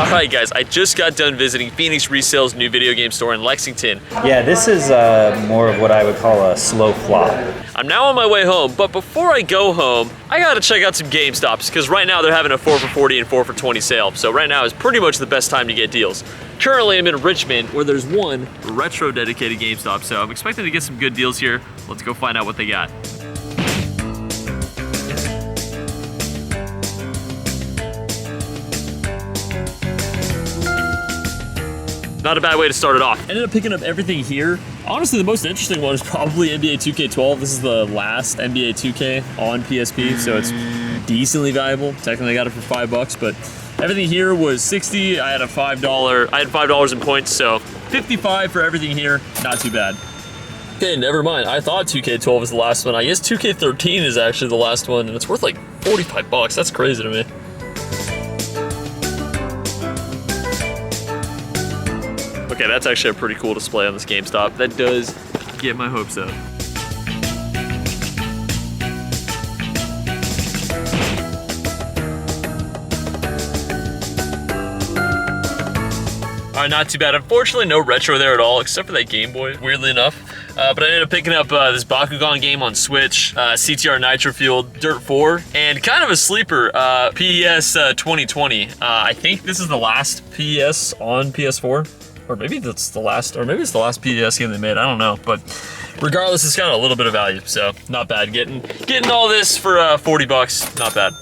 Alright guys, I just got done visiting Phoenix Resale's new video game store in Lexington. Yeah, this is more of what I would call a slow flop. I'm now on my way home, but before I go home, I gotta check out some GameStops, because right now they're having a 4 for 40 and 4 for 20 sale, so right now is pretty much the best time to get deals. Currently I'm in Richmond, where there's one retro dedicated GameStop, so I'm expecting to get some good deals here. Let's go find out what they got. Not a bad way to start it off. Ended up picking up everything here. Honestly, the most interesting one is probably NBA 2K12. This is the last NBA 2K on PSP, so it's decently valuable. Technically, I got it for $5, but everything here was 60. I had $5 in points, so 55 for everything here. Not too bad. Okay, never mind. I thought 2K12 was the last one. I guess 2K13 is actually the last one, and it's worth like $45. That's crazy to me. Okay, that's actually a pretty cool display on this GameStop. That does get my hopes up. All right, not too bad. Unfortunately, no retro there at all, except for that Game Boy, weirdly enough. But I ended up picking up this Bakugan game on Switch, CTR Nitro Fueled, Dirt 4, and kind of a sleeper, PES 2020. I think this is the last PES on PS4. Or maybe that's the last, or maybe it's the last PES game they made, I don't know. But regardless, it's got a little bit of value, so not bad. Getting all this for $40, not bad.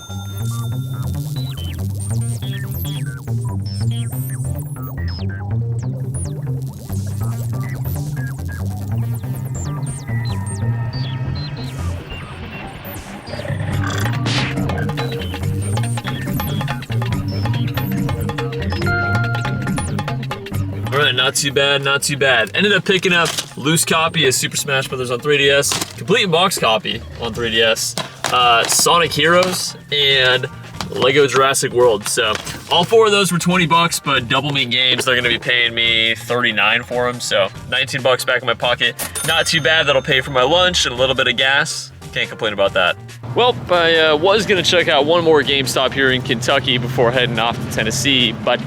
Alright, not too bad, not too bad. Ended up picking up loose copy of Super Smash Bros. On 3DS, complete box copy on 3DS, Sonic Heroes, and Lego Jurassic World. So all 4 of those were $20, but Double Meat Games, they're gonna be paying me $39 for them, so $19 back in my pocket. Not too bad, that'll pay for my lunch and a little bit of gas. Can't complain about that. Well, I was gonna check out one more GameStop here in Kentucky before heading off to Tennessee, but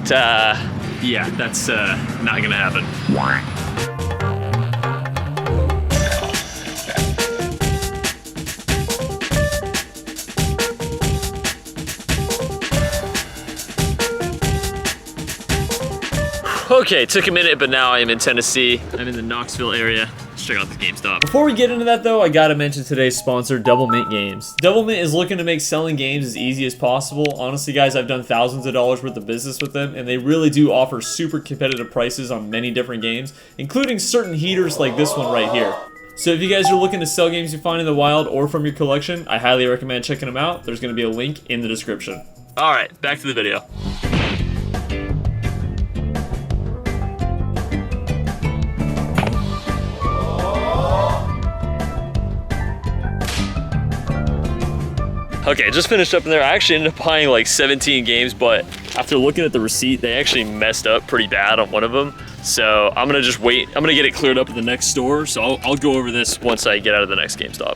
yeah, that's not gonna happen. Okay, took a minute, but now I am in Tennessee. I'm in the Knoxville area. Let's check out this GameStop. Before we get into that though, I gotta mention today's sponsor, Double Mint Games. Double Mint is looking to make selling games as easy as possible. Honestly guys, I've done thousands of dollars worth of business with them, and they really do offer super competitive prices on many different games, including certain heaters like this one right here. So if you guys are looking to sell games you find in the wild or from your collection, I highly recommend checking them out. There's gonna be a link in the description. All right, back to the video. Okay, just finished up in there. I actually ended up buying like 17 games, but after looking at the receipt, they actually messed up pretty bad on one of them. So I'm gonna just wait. I'm gonna get it cleared up at the next store. So I'll go over this once I get out of the next GameStop.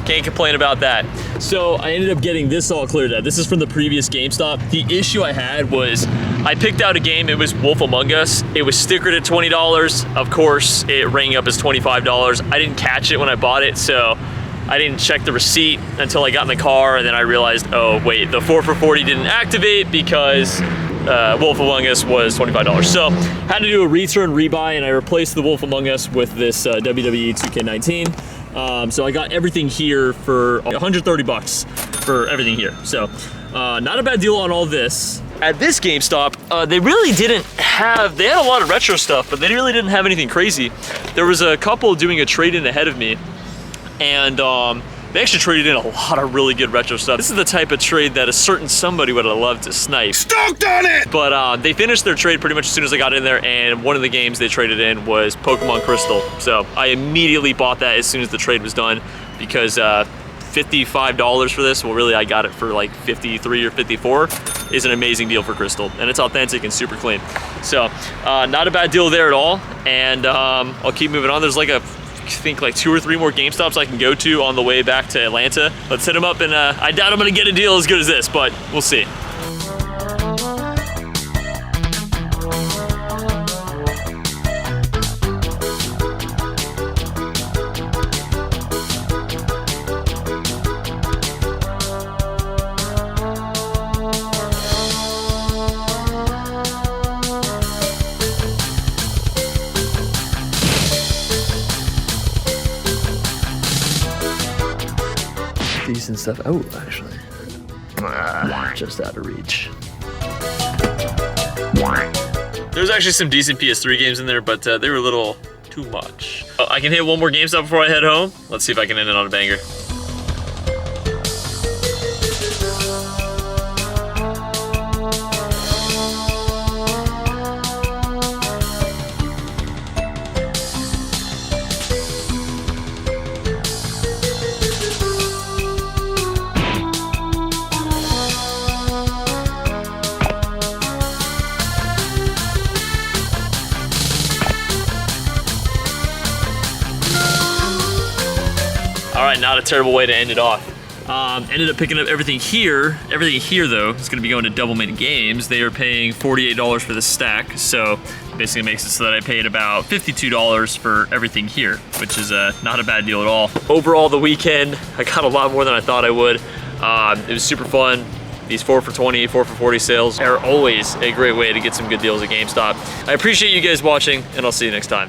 Can't complain about that. So I ended up getting this all cleared out. This is from the previous GameStop. The issue I had was I picked out a game, it was Wolf Among Us. It was stickered at $20. Of course, it rang up as $25. I didn't catch it when I bought it, so I didn't check the receipt until I got in the car, and then I realized, oh wait, the 4 for 40 didn't activate because Wolf Among Us was $25. So had to do a return rebuy, and I replaced the Wolf Among Us with this WWE 2K19. So I got everything here for $130 for everything here. So not a bad deal on all this. At this GameStop, they really didn't have, they had a lot of retro stuff, but they really didn't have anything crazy. There was a couple doing a trade-in ahead of me, and They actually traded in a lot of really good retro stuff. This is the type of trade that a certain somebody would have loved to snipe. Stoked on it! But they finished their trade pretty much as soon as I got in there, and one of the games they traded in was Pokemon Crystal. So I immediately bought that as soon as the trade was done, because $55 for this, well really I got it for like 53 or 54, is an amazing deal for Crystal, and it's authentic and super clean. So not a bad deal there at all, and I'll keep moving on. There's like I think like 2 or 3 more GameStops I can go to on the way back to Atlanta. Let's hit them up, and I doubt I'm gonna get a deal as good as this, but we'll see. Decent stuff. Oh, actually, just out of reach. There's actually some decent PS3 games in there, but they were a little too much. I can hit one more GameStop before I head home. Let's see if I can end it on a banger. All right, not a terrible way to end it off. Ended up picking up everything here. Everything here, though, is going to be going to Doublemint Games. They are paying $48 for the stack, so basically makes it so that I paid about $52 for everything here, which is not a bad deal at all. Overall, the weekend, I got a lot more than I thought I would. It was super fun. These 4 for 20, 4 for 40 sales are always a great way to get some good deals at GameStop. I appreciate you guys watching, and I'll see you next time.